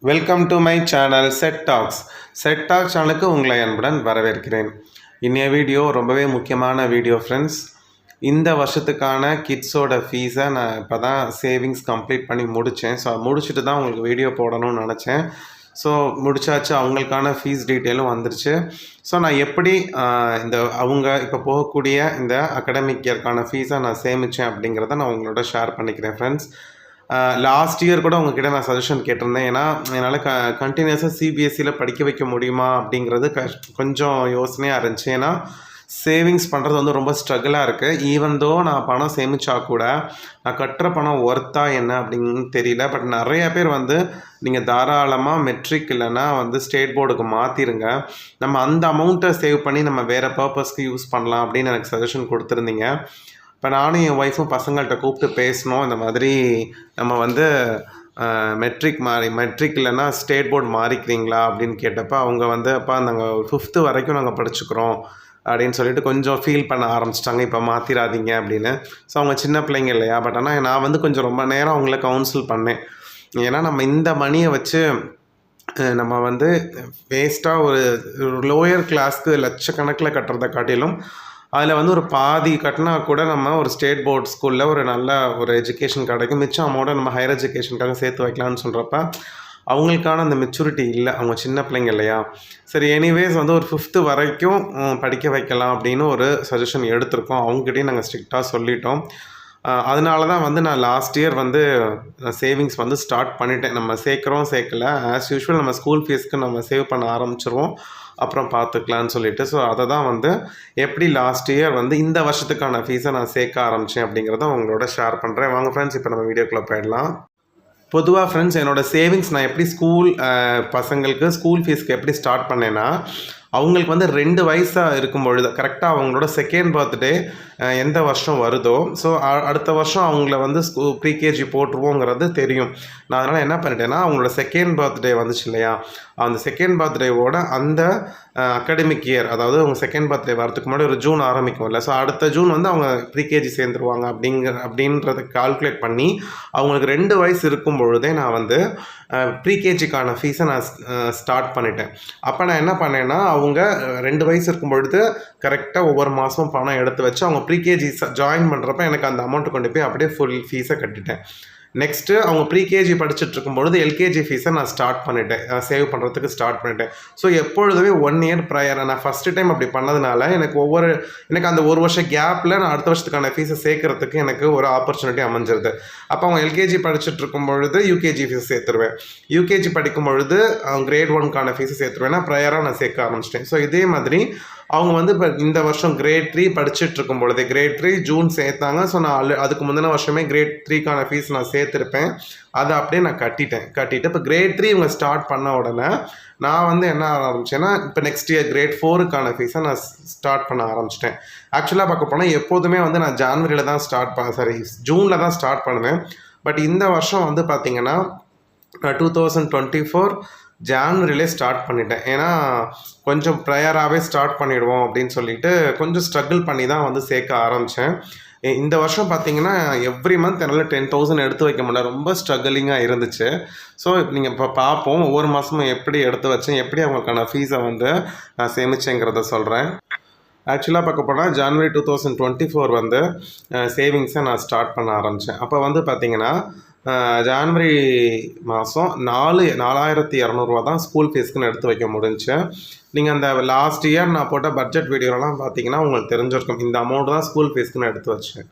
Welcome to my channel Set Talks. Set Talk சேனலுக்கு உங்களை அன்புடன் வரவேற்கிறேன். இன்னைய வீடியோ ரொம்பவே முக்கியமான வீடியோ ஃப்ரெண்ட்ஸ். இந்த வருஷத்துக்கான கிட்ஸோட ஃபீஸை நான் இப்போ தான் சேவிங்ஸ் கம்ப்ளீட் பண்ணி முடித்தேன். ஸோ முடிச்சுட்டு தான் உங்களுக்கு வீடியோ போடணும்னு நினச்சேன். ஸோ முடிச்சாச்சு, அவங்களுக்கான ஃபீஸ் டீட்டெயிலும் வந்துருச்சு. ஸோ நான் எப்படி இந்த அவங்க இப்போ போகக்கூடிய இந்த அகடமிக் இயர்க்கான ஃபீஸை நான் சேமித்தேன் அப்படிங்கிறத நான் உங்களோட ஷேர் பண்ணிக்கிறேன் ஃப்ரெண்ட்ஸ். லாஸ்ட் இயர் கூட உங்ககிட்ட நான் சஜஷன் கேட்டிருந்தேன். ஏன்னா என்னால் கண்டினியூஸாக சிபிஎஸ்சியில் படிக்க வைக்க முடியுமா அப்படிங்கிறது கொஞ்சம் யோசனையாக இருந்துச்சு. ஏன்னா சேவிங்ஸ் பண்ணுறது வந்து ரொம்ப ஸ்ட்ரகிளாக இருக்குது. ஈவன் தோ நான் பணம் சேமித்தா கூட நான் கட்டுற பணம் ஒர்த்தா என்ன அப்படின்னு தெரியல. பட் நிறைய பேர் வந்து நீங்கள் தாராளமாக மெட்ரிக் இல்லைன்னா வந்து ஸ்டேட் போர்டுக்கு மாற்றிருங்க, நம்ம அந்த அமௌண்ட்டை சேவ் பண்ணி நம்ம வேறு பர்பஸ்க்கு யூஸ் பண்ணலாம் அப்படின்னு எனக்கு சஜஷன் கொடுத்துருந்தீங்க. இப்போ நானும் என் ஒய்ஃபும் பசங்கள்கிட்ட கூப்பிட்டு பேசினோம். இந்த மாதிரி நம்ம வந்து மெட்ரிக் இல்லைன்னா ஸ்டேட் போர்டு மாறிக்கிறீங்களா அப்படின்னு கேட்டப்போ அவங்க வந்து அப்பா நாங்கள் 5th வரைக்கும் நாங்கள் படிச்சுக்கிறோம் அப்படின்னு சொல்லிட்டு கொஞ்சம் ஃபீல் பண்ண ஆரம்பிச்சிட்டாங்க, இப்போ மாற்றிடாதீங்க அப்படின்னு. ஸோ அவங்க சின்ன பிள்ளைங்க இல்லையா. பட் ஆனால் நான் வந்து கொஞ்சம் ரொம்ப நேரம் அவங்கள கவுன்சில் பண்ணேன். ஏன்னா நம்ம இந்த மணியை வச்சு நம்ம வந்து வேஸ்ட்டாக ஒரு லோயர் கிளாஸ்க்கு லட்சக்கணக்கில் கட்டுறதை காட்டிலும் அதில் வந்து ஒரு பாதி கட்டினா கூட நம்ம ஒரு ஸ்டேட் போர்ட் ஸ்கூலில் ஒரு நல்ல ஒரு எஜுகேஷன் கிடைக்கும். மிச்சம் அமௌண்ட்டை நம்ம ஹையர் எஜுகேஷனுக்காக சேர்த்து வைக்கலான்னு சொல்கிறப்ப அவங்களுக்கான அந்த மெச்சூரிட்டி இல்லை, அவங்க சின்ன பிள்ளைங்க இல்லையா. சரி, எனிவேஸ் வந்து ஒரு 5th வரைக்கும் படிக்க வைக்கலாம் அப்படின்னு ஒரு சஜஷன் எடுத்திருக்கோம். அவங்ககிட்டையும் நாங்கள் ஸ்ட்ரிக்டாக சொல்லிட்டோம். அதனால தான் வந்து நான் லாஸ்ட் இயர் வந்து சேவிங்ஸ் வந்து ஸ்டார்ட் பண்ணிட்டேன். நம்ம சேர்க்கல, ஆஸ் யூஷுவல் நம்ம ஸ்கூல் ஃபீஸ்க்கு நம்ம சேவ் பண்ண ஆரம்பிச்சிருவோம், அப்புறம் பார்த்துக்கலான்னு சொல்லிட்டு. ஸோ அதை தான் வந்து எப்படி லாஸ்ட் இயர் வந்து இந்த வருஷத்துக்கான ஃபீஸை நான் சேர்க்க ஆரம்பித்தேன் அப்படிங்கிறத உங்களோட ஷேர் பண்ணுறேன். வாங்க ஃப்ரெண்ட்ஸ், இப்போ நம்ம வீடியோக்குள்ளே போயிடலாம். பொதுவாக ஃப்ரெண்ட்ஸ், என்னோடய சேவிங்ஸ் நான் எப்படி பசங்களுக்கு ஸ்கூல் ஃபீஸ்க்கு எப்படி ஸ்டார்ட் பண்ணேன்னா, அவங்களுக்கு வந்து 2 வயசாக இருக்கும் பொழுது கரெக்டாக அவங்களோட 2nd பர்த்டே எந்த வருஷம் வருதோ, ஸோ அடுத்த வருஷம் அவங்கள வந்து ப்ரீகேஜி போட்டுருவோங்கிறது தெரியும். நான் அதனால் என்ன பண்ணிட்டேன்னா, அவங்களோட 2nd பர்த்டே வந்துச்சு இல்லையா, அந்த 2nd பர்த்டேவோட அந்த அகாடமிக் இயர், அதாவது அவங்க 2nd பர்த்டே வரதுக்கு முன்னாடி ஒரு ஜூன் ஆரம்பிக்கும் இல்லை, ஸோ அடுத்த ஜூன் வந்து அவங்க ப்ரீகேஜி சேர்ந்துருவாங்க அப்படின்றத கால்குலேட் பண்ணி அவங்களுக்கு 2 வயசு இருக்கும் பொழுதே நான் வந்து ப்ரீகேஜிக்கான ஃபீஸை நான் ஸ்டார்ட் பண்ணிட்டேன். அப்போ நான் என்ன பண்ணேன்னா, அவங்க 2 வயசு இருக்கும் பொழுது கரெக்டாக ஒவ்வொரு மாதமும் பணம் எடுத்து வச்சு அவங்க ப்ரீகேஜி ஜாயின் பண்ணுறப்ப எனக்கு அந்த அமௌண்ட்டு கொண்டு போய் அப்படியே ஃபுல் ஃபீஸை கட்டிட்டேன். நெக்ஸ்ட்டு அவங்க ப்ரீகேஜி படிச்சுட்டு இருக்கும்பொழுது எல்கேஜி ஃபீஸை நான் ஸ்டார்ட் பண்ணிட்டேன், சேவ் பண்ணுறதுக்கு ஸ்டார்ட் பண்ணிட்டேன். ஸோ எப்பொழுதுமே 1 இயர் ப்ரையர் நான் ஃபஸ்ட்டு டைம் அப்படி பண்ணதுனால எனக்கு அந்த ஒரு வருஷம் கேப்பில் நான் அடுத்த வருஷத்துக்கான ஃபீஸை சேர்க்கறதுக்கு எனக்கு ஒரு ஆப்பர்ச்சுனிட்டி அமைஞ்சிருது. அப்போ அவங்க எல்கேஜி படிச்சுட்டு இருக்கும் பொழுது யூகேஜி ஃபீஸ் சேர்த்துருவேன், யூகேஜி படிக்கும் பொழுது கிரேட் 1க்கான ஃபீஸை சேர்த்துருவேன். நான் ப்ரையராக நான் சேர்க்க ஆரம்பிச்சிட்டேன். ஸோ இதே மாதிரி அவங்க வந்து இப்போ இந்த வருஷம் கிரேட் 3 படிச்சுட்டு இருக்கும் பொழுது கிரேட் 3 ஜூன் சேர்த்தாங்க. ஸோ நான் அதுக்கு முந்தின வருஷமே கிரேட் 3க்கான ஃபீஸ் நான் சேர்த்துருப்பேன். அதை அப்படியே நான் கட்டிட்டு இப்போ கிரேட் 3 இவங்க ஸ்டார்ட் பண்ண உடனே நான் வந்து என்ன ஆரம்பித்தேன்னா, இப்போ நெக்ஸ்ட் இயர் கிரேட் 4க்கான ஃபீஸை நான் ஸ்டார்ட் பண்ண ஆரம்பிச்சிட்டேன். ஆக்சுவலாக பார்க்க போனால் எப்போதுமே வந்து நான் ஜான்வரியில் தான் ஜூனில் தான் ஸ்டார்ட் பண்ணுவேன். பட் இந்த வருஷம் வந்து பார்த்திங்கன்னா 2024 ஜான்வரியிலே ஸ்டார்ட் பண்ணிட்டேன். ஏன்னா கொஞ்சம் ப்ரையராகவே ஸ்டார்ட் பண்ணிவிடுவோம் அப்படின்னு சொல்லிட்டு கொஞ்சம் ஸ்ட்ரகிள் பண்ணி தான் வந்து சேர்க்க ஆரம்பித்தேன். இந்த வருஷம் பார்த்திங்கன்னா எவ்ரி மந்த் என்னால் 10,000 எடுத்து வைக்க முடியல, ரொம்ப ஸ்ட்ரகிளிங்காக இருந்துச்சு. ஸோ நீங்கள் இப்போ பார்ப்போம் ஒவ்வொரு மாதமும் எப்படி எடுத்து வச்சேன், எப்படி அவங்களுக்கான ஃபீஸை வந்து நான் சேமிச்சேங்கிறத சொல்கிறேன். ஆக்சுவலாக பார்க்க போனால் ஜான்வரி 2024 வந்து சேவிங்ஸை நான் ஸ்டார்ட் பண்ண ஆரம்பித்தேன். அப்போ வந்து பார்த்திங்கன்னா ஜான்வரி மாதம் 4,200 தான் ஸ்கூல் ஃபீஸ்க்குன்னு எடுத்து வைக்க முடிஞ்சுச்சு. நீங்கள் அந்த லாஸ்ட் இயர் நான் போட்ட பட்ஜெட் வீடியோலாம் பார்த்தீங்கன்னா உங்களுக்கு தெரிஞ்சிருக்கும். இந்த அமௌண்ட் தான் ஸ்கூல் ஃபீஸ்க்குன்னு எடுத்து வச்சேன்.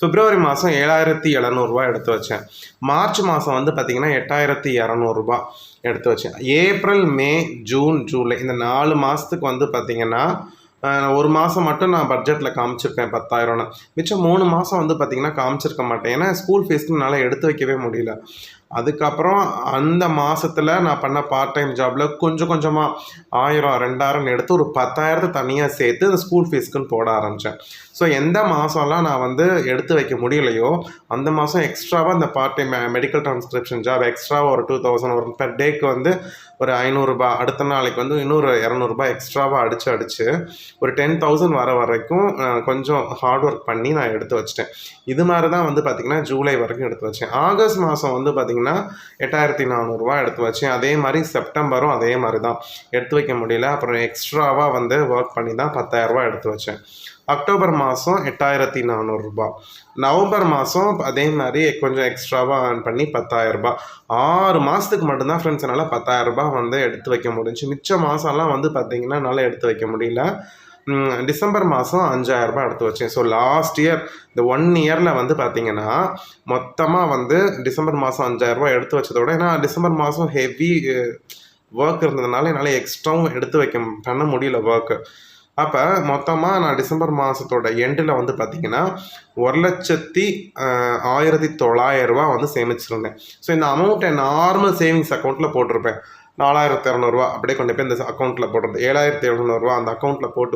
பிப்ரவரி மாதம் 7,700 எடுத்து வச்சேன். மார்ச் மாதம் வந்து பார்த்திங்கன்னா 8,200 எடுத்து வச்சேன். ஏப்ரல், மே, ஜூன், ஜூலை இந்த 4 மாதத்துக்கு வந்து பார்த்திங்கன்னா ஒரு மாதம் மட்டும் நான் பட்ஜெட்டில் காமிச்சிருப்பேன் 10,000. மிச்சம் 3 மாதம் வந்து பார்த்திங்கன்னா காமிச்சிருக்க மாட்டேன். ஏன்னா ஸ்கூல் ஃபீஸ்க்கு என்னால் எடுத்து வைக்கவே முடியல. அதுக்கப்புறம் அந்த மாதத்தில் நான் பண்ண பார்ட் டைம் ஜாபில் கொஞ்சம் கொஞ்சமாக 1,000 2,000 எடுத்து ஒரு 10,000 தனியாக சேர்த்து அந்த ஸ்கூல் ஃபீஸ்க்குன்னு போட ஆரம்பித்தேன். ஸோ எந்த மாதம்லாம் நான் வந்து எடுத்து வைக்க முடியலையோ அந்த மாதம் எக்ஸ்ட்ராவாக இந்த part time medical transcription job எக்ஸ்ட்ராவாக ஒரு 2000 வரும் பெர் டேக்கு வந்து ஒரு 500 அடுத்த நாளைக்கு வந்து இன்னொரு 200 எக்ஸ்ட்ராவாக அடித்து ஒரு 10,000 வர வரைக்கும் கொஞ்சம் ஹார்ட் ஒர்க் பண்ணி நான் எடுத்து வச்சிட்டேன். இது மாதிரி தான் வந்து பார்த்திங்கன்னா ஜூலை வரைக்கும் எடுத்து வச்சேன். ஆகஸ்ட் மாதம் வந்து பார்த்திங்கன்னா 8,400 எடுத்து வச்சேன். அதே மாதிரி செப்டம்பரும் அதே மாதிரி தான் எடுத்து வைக்க முடியல. அப்புறம் எக்ஸ்ட்ராவாக வந்து ஒர்க் பண்ணி தான் 10,000 எடுத்து வச்சேன். அக்டோபர் மாதம் 8,400. நவம்பர் மாதம் அதே மாதிரி கொஞ்சம் எக்ஸ்ட்ராவாக ஏர்ன் பண்ணி 10,000. 6 மாதத்துக்கு மட்டும்தான் ஃப்ரெண்ட்ஸ் என்னால் 10,000 வந்து எடுத்து வைக்க முடிஞ்சு. மிச்ச மாதம்லாம் வந்து பார்த்திங்கன்னா என்னால் எடுத்து வைக்க முடியல. டிசம்பர் மாதம் 5,000 எடுத்து வச்சேன். ஸோ லாஸ்ட் இயர் இந்த 1 இயரில் வந்து பார்த்திங்கன்னா மொத்தமாக வந்து டிசம்பர் மாதம் 5,000 எடுத்து வச்சதோட, ஏன்னா டிசம்பர் மாதம் ஹெவி ஒர்க் இருந்ததுனால என்னால் எக்ஸ்ட்ராவும் எடுத்து பண்ண முடியல ஒர்க்கு. அப்போ மொத்தமாக நான் டிசம்பர் மாதத்தோட எண்டில் வந்து பார்த்திங்கன்னா 1,01,900 வந்து சேமிச்சிருந்தேன். ஸோ இந்த அமௌண்ட்டை நார்மல் சேவிங்ஸ் அக்கௌண்ட்டில் போட்டிருப்பேன். 4,200 அப்படியே கொண்டு போய் இந்த அக்கௌண்ட்டில் போட்டிருந்தேன். 7,700 அந்த அக்கௌண்ட்டில் போட்டு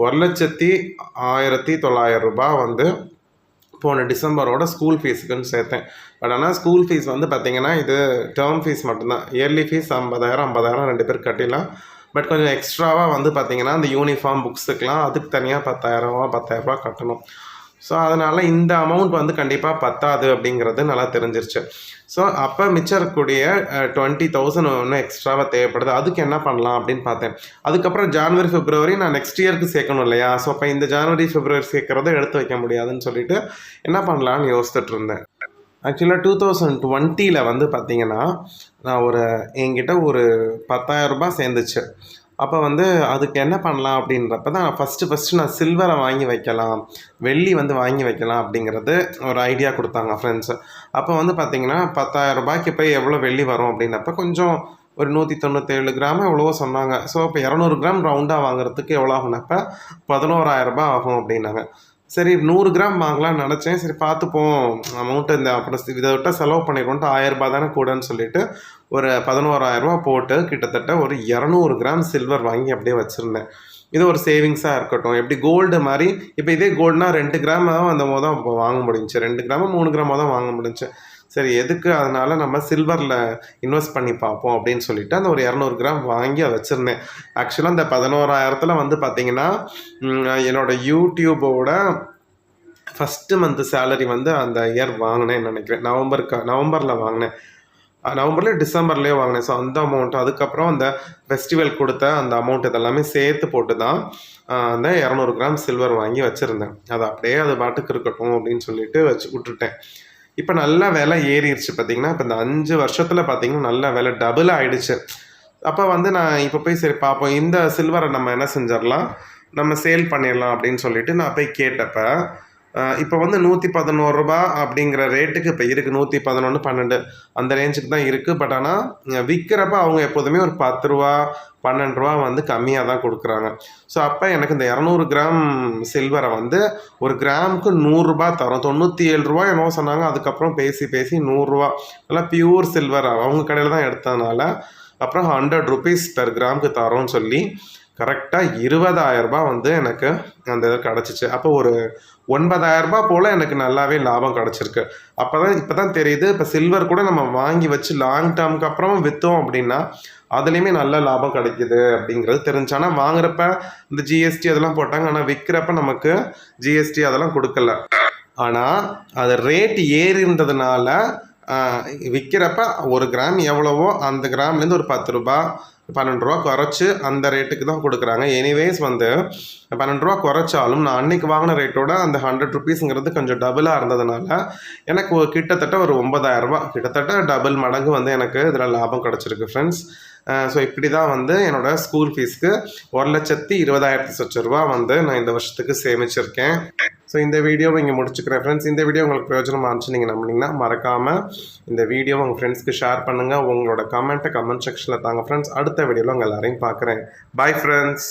1,01,900 வந்து போன டிசம்பரோட ஸ்கூல் ஃபீஸுக்குன்னு சேர்த்தேன். பட் ஆனால் ஸ்கூல் ஃபீஸ் வந்து பார்த்திங்கன்னா இது டேர்ம் ஃபீஸ் மட்டும்தான். இயர்லி ஃபீஸ் 50,000 2 பேர் கட்டிடலாம். பட் கொஞ்சம் எக்ஸ்ட்ராவாக வந்து பார்த்திங்கன்னா அந்த யூனிஃபார்ம் புக்ஸுக்கெலாம் அதுக்கு தனியாக 10,000 கட்டணும். ஸோ அதனால் இந்த அமௌண்ட் வந்து கண்டிப்பாக பத்தாது அப்படிங்கிறது நல்லா தெரிஞ்சிருச்சு. ஸோ அப்போ மிச்சம் இருக்கக்கூடிய 20,000 ஒன்று எக்ஸ்ட்ராவாக தேவைப்படுது. அதுக்கு என்ன பண்ணலாம் அப்படின்னு பார்த்தேன். அதுக்கப்புறம் ஜான்வரி பிப்ரவரி நான் நெக்ஸ்ட் இயருக்கு சேர்க்கணும் இல்லையா? ஸோ அப்போ இந்த ஜான்வரி பிப்ரவரி சேர்க்குறத எடுத்து வைக்க முடியாதுன்னு சொல்லிட்டு என்ன பண்ணலான்னு யோசிச்சுட்டு இருந்தேன். ஆக்சுவலாக 2020 வந்து பார்த்திங்கன்னா நான் என்கிட்ட ஒரு 10,000 சேர்ந்துச்சு. அப்போ வந்து அதுக்கு என்ன பண்ணலாம் அப்படின்றப்ப தான் ஃபஸ்ட்டு நான் சில்வரை வாங்கி வைக்கலாம், வெள்ளி வந்து வாங்கி வைக்கலாம் அப்படிங்கிறது ஒரு ஐடியா கொடுத்தாங்க ஃப்ரெண்ட்ஸு. அப்போ வந்து பார்த்திங்கன்னா 10,000 போய் எவ்வளோ வெள்ளி வரும் அப்படின்னப்ப கொஞ்சம் ஒரு 197 கிராம் எவ்வளவோ சொன்னாங்க. ஸோ இப்போ 200 கிராம் ரவுண்டாக வாங்குறதுக்கு எவ்வளோ ஆகுனப்போ 11,000 ஆகும் அப்படின்னாங்க. சரி 100 கிராம் வாங்கலாம்னு நினச்சேன். சரி பார்த்துப்போம் அமௌண்ட்டு அப்புறம் இதை விட்ட செலவு பண்ணிடுவோன்ட்டு 1,000 தானே கூடன்னு சொல்லிவிட்டு ஒரு 11,000 போட்டு கிட்டத்தட்ட ஒரு 200 கிராம் சில்வர் வாங்கி அப்படியே வச்சுருந்தேன். இது ஒரு சேவிங்ஸாக இருக்கட்டும். எப்படி கோல்டு மாதிரி இப்போ இதே கோல்டுனா 2 கிராம் அந்த தான் இப்போ வாங்க முடிஞ்சிச்சு. 2 கிராமோ 3 கிராமோ தான் வாங்க முடிஞ்சிச்சு. சரி எதுக்கு, அதனால் நம்ம சில்வரில் இன்வெஸ்ட் பண்ணி பார்ப்போம் அப்படின்னு சொல்லிவிட்டு அந்த ஒரு 200 கிராம் வாங்கி அதை வச்சுருந்தேன். ஆக்சுவலாக அந்த 11,000 வந்து பார்த்திங்கன்னா என்னோடய யூடியூபோட ஃபஸ்ட்டு மந்த்து சேலரி வந்து அந்த இயர் வாங்கினேன்னு நினைக்கிறேன். நவம்பரில் வாங்கினேன். நவம்பர்லேயே டிசம்பர்லேயே வாங்கினேன். ஸோ அந்த அமௌண்ட்டு அதுக்கப்புறம் அந்த ஃபெஸ்டிவல் கொடுத்த அந்த அமௌண்ட் இதெல்லாமே சேர்த்து போட்டு தான் அந்த 200 கிராம் சில்வர் வாங்கி வச்சுருந்தேன். அது அப்படியே அது பாட்டுக்கு இருக்கட்டும் அப்படின்னு சொல்லிட்டு விட்டுட்டேன். இப்போ நல்லா விலை ஏறிடுச்சு பார்த்திங்கன்னா. இப்போ இந்த 5 வருஷத்தில் பார்த்திங்கன்னா நல்ல விலை டபுள் ஆகிடுச்சு. அப்போ வந்து நான் இப்போ போய் சரி பார்ப்போம், இந்த சில்வரை நம்ம என்ன செஞ்சிடலாம், நம்ம சேல் பண்ணிடலாம் அப்படின்னு சொல்லிட்டு நான் போய் கேட்டப்போ இப்போ வந்து 111 அப்படிங்கிற ரேட்டுக்கு இப்போ இருக்குது. 111, 12 அந்த ரேஞ்சுக்கு தான் இருக்குது. பட் ஆனால் விற்கிறப்ப அவங்க எப்போதுமே ஒரு 10 ரூபா 12 வந்து கம்மியாக தான் கொடுக்குறாங்க. ஸோ அப்போ எனக்கு இந்த 200 கிராம் சில்வரை வந்து ஒரு கிராமுக்கு 100 தரும். 97 என்னவோ சொன்னாங்க. அதுக்கப்புறம் பேசி 100 நல்லா பியூர் சில்வர் அவங்க கடையில் தான் எடுத்ததுனால அப்புறம் 100 rupees பெர் கிராமுக்கு தரோன்னு சொல்லி கரெக்டாக 20,000 வந்து எனக்கு அந்த இது கிடச்சிச்சு. அப்போ ஒரு 9,000 போல் எனக்கு நல்லாவே லாபம் கிடச்சிருக்கு. இப்போ தான் தெரியுது, இப்போ சில்வர் கூட நம்ம வாங்கி வச்சு லாங் டேர்முக்கு அப்புறம் விற்றோம் அப்படின்னா அதுலேயுமே நல்ல லாபம் கிடைக்கிது அப்படிங்கிறது தெரிஞ்சு. ஆனால் வாங்குறப்ப இந்த ஜிஎஸ்டி அதெல்லாம் போட்டாங்க. ஆனால் விற்கிறப்ப நமக்கு ஜிஎஸ்டி அதெல்லாம் கொடுக்கல. ஆனால் அது ரேட் ஏறின்றதுனால விற்கிறப்ப ஒரு கிராம் எவ்வளவோ அந்த கிராம்லேருந்து ஒரு 10 ரூபா 12 ரூபா குறைச்சி அந்த ரேட்டுக்கு தான் கொடுக்குறாங்க. எனிவேஸ் வந்து 12 ரூபா குறைச்சாலும் நான் அன்றைக்கி வாங்கின ரேட்டோட அந்த 100 rupeesங்கிறது கொஞ்சம் டபுளாக இருந்ததுனால எனக்கு கிட்டத்தட்ட ஒரு 9,000 கிட்டத்தட்ட டபுள் மடங்கு வந்து எனக்கு இதில் லாபம் கிடச்சிருக்கு ஃப்ரெண்ட்ஸ். ஸோ இப்படி தான் வந்து என்னோடய ஸ்கூல் ஃபீஸ்க்கு 1,20,000 வந்து நான் இந்த வருஷத்துக்கு சேமிச்சிருக்கேன். ஸோ இந்த வீடியோவை இங்கே முடிச்சுக்கிறேன் ஃப்ரெண்ட்ஸ். இந்த வீடியோ உங்களுக்கு பிரயோஜனமாக இருந்துச்சு நீங்கள் நம்பினீங்கன்னா மறக்காமல் இந்த வீடியோவை உங்கள் ஃப்ரெண்ட்ஸ்க்கு ஷேர் பண்ணுங்கள். உங்களோட கமெண்ட் செக்ஷனில் தாங்க ஃப்ரெண்ட்ஸ். அடுத்த வீடியோவில் உங்கள் எல்லாரையும் பார்க்குறேன். Bye friends.